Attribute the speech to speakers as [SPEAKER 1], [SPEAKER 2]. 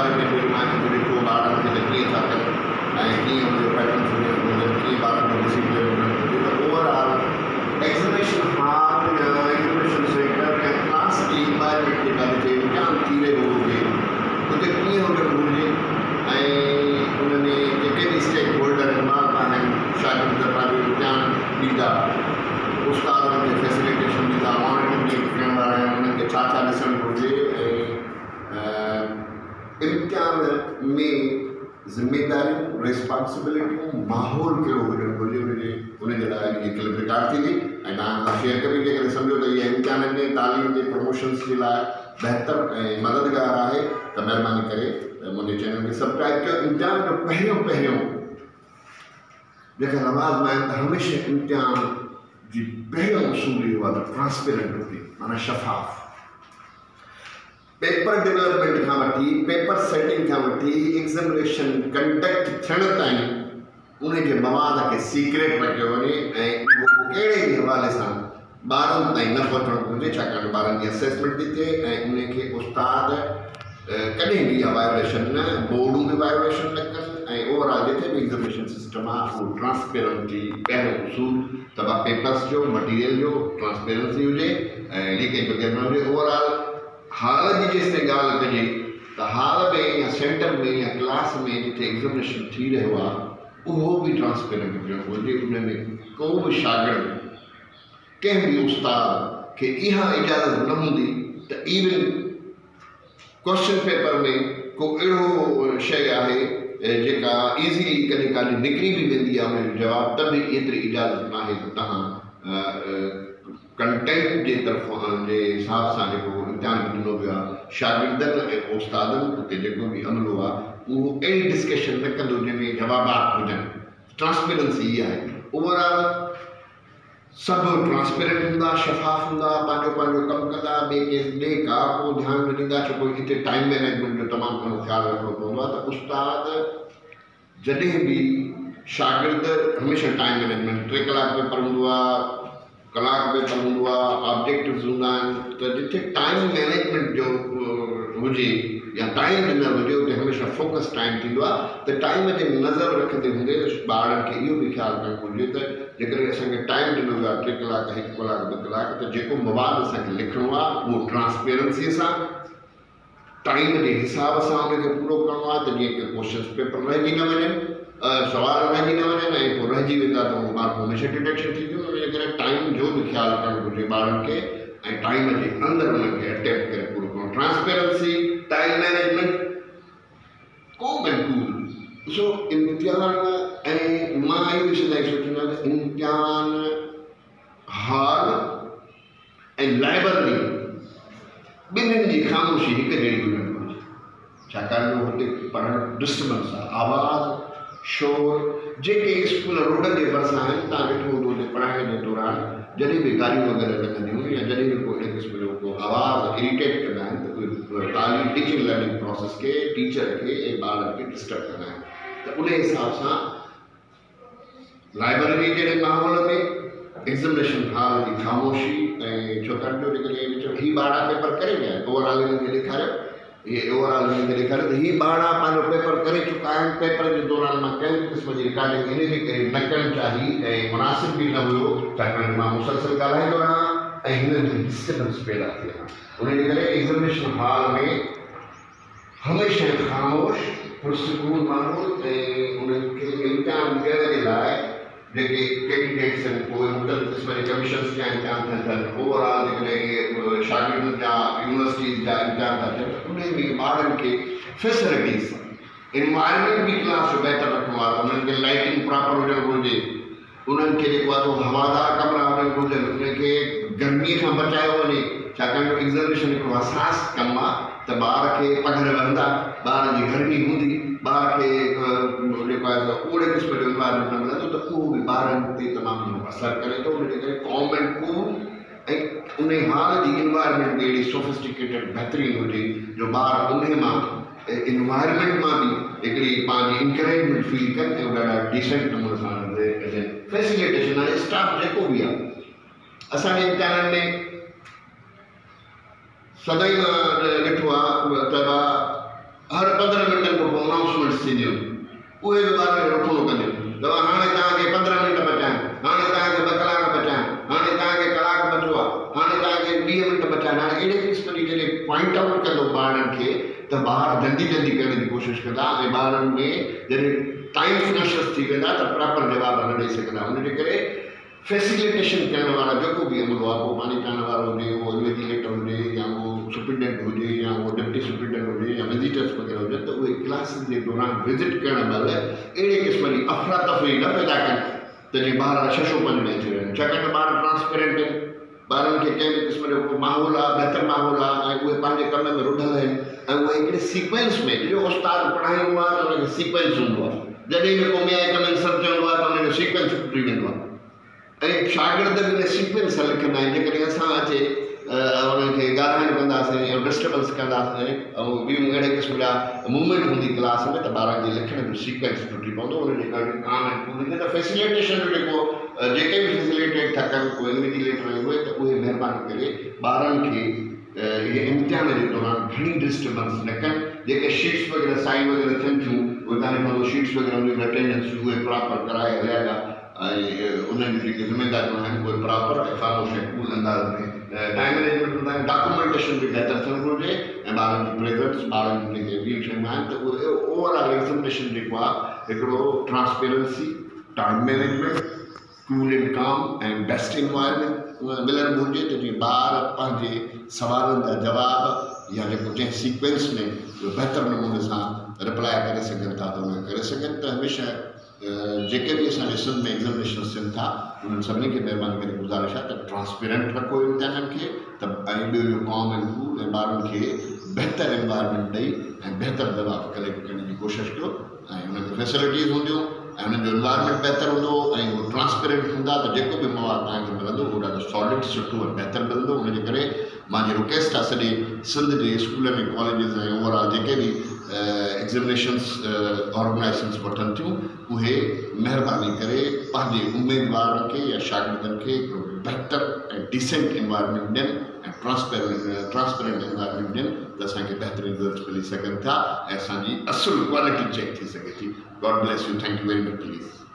[SPEAKER 1] बारे में कोई माइंड ॾिठो ॿारनि खे त कीअं था कनि ऐं कीअं उनजो पैटर्न हुजनि कीअं ॿारनि जो डिसिप्लिन हुजनि घुरिजे त ओवरऑल एग्ज़िबिशन हॉल या एग्ज़िबिशन सेंटर या क्लास जी इन्वायरमेंट जेका हुजे जाम थी रहियो हुजे उते कीअं हुजणु घुरिजे ऐं उन में जेके बि स्टेक होल्डर इन्वॉल्व आहिनि शागिर्द पंहिंजो इम्तिहान ॾींदा उस्ताद उन्हनि खे फैसिलिटेशन ॾींदा मॉनिटरिंग जेके करण वारा आहिनि उन्हनि खे छा छा ॾिसणु घुरिजे ऐं इम्तिहान में ज़िम्मेदारियूं रिस्पॉन्सिबिलिटियूं माहौल कहिड़ो हुजणु घुरिजे उनजे लाइ इहे क्लिप रिकॉर्ड थींदी ऐं तव्हां शेयर कबी जेकॾहिं सम्झो त इहे इम्तिहाननि में तालीम जे प्रमोशन्स जे लाइ बहितर ऐं मददगार आहे त महिरबानी करे मुंहिंजे चैनल खे सब्सक्राइब कयो। इम्तिहान जो पहिरियों जेका रवाज़ आहिनि त हमेशह इम्तिहान जी पहिरियों उसूल इहो आहे त ट्रांसपेरेंट हुजे माना शफ़ाफ़ पेपर डेवलपमेंट खां वठी पेपर सेटिंग खां वठी एग्ज़ामिनेशन कंडक्ट थियण ताईं उन जे मवाद खे सीक्रेट रखियो वञे ऐं उहो कहिड़े बि हवाले सां ॿारनि ताईं न पहुचणु घुरिजे छाकाणि ॿारनि जी असेसमेंट थी थिए ऐं उन खे उस्ताद कॾहिं बि इहा वायोलेशन न बोर्डूं बि वायोलेशन न कनि ऐं ओवरऑल जिथे बि एग्ज़ामिनेशन सिस्टम आहे उहो ट्रांसपेरेंसी पहिरियों उसूल त पेपर्स जो मटीरियल जो ट्रांसपेरेंसी हुजे ऐं लीकेज वग़ैरह न हुजे। ओवरऑल हाल जी जेसिताईं ॻाल्हि कजे त हाल में या सेंटर में या क्लास में जिथे एग्ज़ामिनेशन थी रहियो आहे उहो बि ट्रांसपेरेंट हुजणु घुरिजे उन में को बि शागिर्द कंहिं बि उस्ताद खे इहा इजाज़त न हूंदी त इवन क्वेश्चन पेपर में को अहिड़ो शइ आहे जेका ईज़िली कॾहिं काॾे निकिरी बि वेंदी आहे उनजो जवाबु त बि एतिरी इजाज़त न आहे त तव्हां कंटेंट जे तरफ़ां जे हिसाब सां जेको इम्तिहान ॾिनो वियो आहे शागिर्दनि ऐं उस्तादनि उते जेको बि अमलो आहे उहो अहिड़ी डिस्कशन न कंदो जंहिंमें जवाबात हुजनि। ट्रांसपेरेंसी इहा आहे ओवरऑल सभु ट्रांसपेरेंट हूंदा शफ़ाफ़ हूंदा पंहिंजो कमु कंदा ॿिए का को ध्यानु न ॾींदा छो कोई हिते टाइम मैनेजमेंट जो तमामु घणो ख़्यालु रखिणो पवंदो आहे त उस्ताद जॾहिं बि शागिर्द हमेशह टाइम मैनेजमेंट 3 कलाक पेपर हूंदो आहे कलाक पेपर हूंदो आहे ऑब्जेक्टिव्स हूंदा आहिनि त जिथे टाइम मैनेजमेंट जो हुजे या टाइम ॾिनल हुजे उते हमेशह फोकस टाइम थींदो आहे त टाइम ते नज़र रखंदे हूंदे ॿारनि खे इहो बि ख़्यालु करणु घुरिजे त जेकॾहिं असांखे टाइम ॾिनो वियो आहे 3 कलाक 1 कलाक 2 कलाक त जेको मवाद असांखे लिखिणो आहे उहो ट्रांसपेरेंसीअ सां टाइम जे हिसाब सां उनखे पूरो करिणो आहे त जीअं कि क्वेश्चन पेपर रहिजी न वञनि सवाल रहिजी न वञनि ऐं पोइ रहिजी वेंदा त उहो मार्क हमेशह डिटेक्शन थी वेंदो उनजे करे टाइम जो बि ख़्यालु करणु घुरिजे ॿारनि खे ऐं टाइम जे अंदरि उन्हनि खे अटैम्प्ट करे पूरो करणो। ट्रांसपेरेंसी टाइम मैनेजमेंट को बिल्कुलु ॾिसो इम्तिहान ऐं मां इहो सिलाई सोचींदो आहियां त इम्तिहान हॉल ऐं लाइब्रेरी ॿिन्हिनि जी ख़ामोशी हिकु जहिड़ी हुजणु घुरिजे छाकाणि जो हुते पढ़णु डिस्टर्बेंस आहे आवाज़ शोर जेके स्कूल रोडनि जे भरिसां आहिनि तव्हां ॾिठो हूंदो हुते पढ़ाइण जे दौरान जॾहिं बि गाॾियूं वग़ैरह लॻंदियूं या जॾहिं बि को अहिड़े क़िस्म जो को आवाज़ इरिटेट कंदा आहिनि त उहे तालीम टीचिंग लर्निंग प्रोसेस खे टीचर खे ऐं ॿारनि खे डिस्टर्ब कंदा आहिनि त उन हिसाब सां लाइब्रेरी जहिड़े माहौल में एग्ज़ामिनेशन हॉल जी ख़ामोशी ऐं छाकाणि जो जेकॾहिं हीउ ॿारहं पेपर करे विया आहिनि ओवरऑल हिननि खे ॾेखारियो ये ओवरऑल हिननि खे ॾेखारियो त हीउ ॿारहं पंहिंजो पेपर करे चुका आहिनि पेपर जे दौरान मां कंहिं बि क़िस्म जी रिकॉर्डिंग इन जे करे न करणु चाही ऐं मुनासिब बि न हुयो छाकाणि मां मुसलसल ॻाल्हाईंदो रहां ऐं हिननि जी डिस्टर्बेंस पैदा थी रहा उनजे करे एग्ज़ामिनेशन हॉल में हमेशह ख़ामोश पुरसकून माहौल ऐं उन्हनि खे इम्तिहान ॾियण जे लाइ जेके कैंडिडेट्स आहिनि कोई मुख़्तलिफ़ क़िस्म जे कमीशन्स जा इम्तिहान थियनि था ओवरऑल जेकॾहिं शागिर्दनि जा यूनिवर्सिटीज़ जा इम्तिहान था थियनि त उन में ॿारनि खे फैसिलिटीज़ इन्वायरमेंट भी क्लास जो बेहतर रखणो आहे उन्हनि खे लाइटिंग प्रॉपर हुजणु घुरिजे उन्हनि खे जेको आहे हवादार कमरा हुजणु घुरिजनि उनखे गर्मीअ खां बचायो वञे छाकाणि जो एग्ज़ामिनेशन हिकिड़ो हसास कमु आहे त ॿार खे पघर वहंदा ॿार जी गर्मी हूंदी ॿार खे जेको आहे ओड़े क़िस्म जो इन्वायरमेंट न मिलंदो त उहो बि ॿारनि ते तमामु घणो असरु करे थो उनजे करे कॉम एंड कूल ऐं उन हाल जी इन्वायरमेंट बि अहिड़ी सोफिस्टिकेटेड बहितरीनु हुजे जो ॿार उन मां इन्वायरमेंट मां बि हिकिड़ी पंहिंजी इंकरेजमेंट फील कनि ऐं ॾाढा डिसेंट नमूने सां फैसिलिटेशन आहे स्टाफ जेको बि आहे असांजे इम्तिहाननि में सदाईं मां ॾिठो आहे त हर 15 मिनटनि खां पोइ अनाउंसमेंट्स थींदियूं, उहे बि ॿार रखणो कंदियूं त हाणे तव्हांखे 15 मिनट बचा आहिनि, हाणे तव्हांखे 2 कलाक बचा आहिनि, हाणे तव्हांखे कलाक बचो आहे, हाणे तव्हांखे 20 मिनट बचा आहिनि। हाणे अहिड़े क़िस्म जी जॾहिं पॉइंट आउट कंदो ॿारनि खे त ॿार जल्दी जल्दी करण जी कोशिशि कंदा ऐं ॿारनि में जॾहिं टाइम फिनिशर्स थी वेंदा त प्रॉपर जवाब न ॾेई सघंदा। उनजे करे फैसिलिटेशन करण वारा जेको बि अमलो आहे, पोइ पाणी पियारण वारो हुजे, उहो इन्विजिलेटर हुजे, या उहो सुप्रिटेंडेंट हुजे, या उहो डिप्टी सुप्रिटेंडेंट हुजे, या विजिटर्स वग़ैरह हुजनि, त उहे क्लासिस जे दौरान विज़िट करण महिल अहिड़े क़िस्म जी अफ़रा तफ़री न पैदा कनि त जीअं ॿार छशो पंज में अची वञनि। छाकाणि त ॿार ट्रांसपेरेंट आहिनि, ॿारनि खे कंहिं बि क़िस्म जो माहौल आहे, बहितर माहौल आहे, ऐं उहे पंहिंजे कम में रुधल आहिनि, ऐं उहे हिकिड़े सीक्वेंस में, जो उस्ताद पढ़ाईंदो आहे त उनजो सीक्वेंस हूंदो आहे, जॾहिं बि को मे आई कम इन सर चवंदो आहे त उनजो सीक्वेंस टुटी वेंदो आहे, ऐं शागिर्द बि उन सीक्वेंस सां लिखंदा आहिनि। जेकॾहिं असां अचे उन्हनि खे ॻाल्हाइणु कंदासीं ऐं डिस्टर्बेंस कंदासीं ऐं ॿियूं अहिड़े क़िस्म जा मूवमेंट हूंदी क्लास में, त ॿारनि जे लिखण जो सीक्वेंस टुटी पवंदो। उनजे करे काम ऐं त फैसिलिटेशन जो जेको जेके बि फैसिलिटेट था कनि, उहे इन्विजिलेटर उहे, त उहे महिरबानी करे ॿारनि खे इहे इम्तिहान जे दौरान घणी डिस्टर्बेंस न कनि। जेके शीट्स वग़ैरह साइन वग़ैरह थियनि थियूं, उहे तव्हांजे शीट्स वग़ैरह हूंदियूं अटेंडेंस उहे प्रॉपर कराए हलिया ऐं उन्हनि जी जेके ज़िम्मेदारियूं आहिनि उहे प्रॉपर ऐं ख़ामोश ऐं कूल अंदाज़ में टाइम मैनेजमेंट डॉक्यूमेंटेशन बि बहितर थियणु घुरिजे, ऐं ॿारनि जी प्रेज़ेंस, ॿारनि जी जेके ॿियूं शयूं आहिनि, त उहे ओवरऑल एग्ज़ामिनेशन जेको आहे हिकिड़ो transparency, time management, cool and काम ऐं बेस्ट इन्वायरमेंट मिलणु घुरिजे, त जीअं ॿार पंहिंजे सवालनि जा जवाब या जेको जंहिं सीक्वेंस में बहितर नमूने सां रिप्लाई करे सघनि था त उहे करे सघनि। त हमेशह जेके बि असांजे सिंध में एग्ज़ामिनेशन थियनि था, उन्हनि सभिनी खे महिरबानी करे गुज़ारिश आहे त ट्रांसपेरेंट रखो इम्तिहाननि खे, त ऐं ॿियो इहो कॉम ऐं कूल ऐं ॿारनि खे बहितर एनवायरमेंट ॾेई ऐं बहितर जवाब कलेक्ट करण जी कोशिशि कयो, ऐं उन्हनि खे फैसिलिटीज़ हूंदियूं ऐं उन्हनि जो एनवायरमेंट बहितर हूंदो ऐं उहो ट्रांसपेरेंट हूंदा, त जेको बि मवाद तव्हांखे मिलंदो उहो ॾाढो सॉलिड, सुठो ऐं बहितर मिलंदो। उनजे करे मुंहिंजी रिक्वेस्ट आहे सॼे सिंध जे स्कूलनि ऐं कॉलेजिस ऐं ओवरऑल जेके बि एग्ज़ामिनेशन्स ऑर्गेनाइज़ेशन्स वठनि थियूं, उहे महिरबानी करे पंहिंजे उमेदवारनि खे या शागिर्दनि खे हिकिड़ो बहितर ऐं डिसेंट एनवायरमेंट ॾियनि ऐं ट्रांसपेरेंट एनवायरमेंट ॾियनि, त असांखे बहितरीन रिज़ल्ट्स मिली सघनि था ऐं असांजी असुलु क्वालिटी चेक थी सघे थी। God bless U, thank U very much please.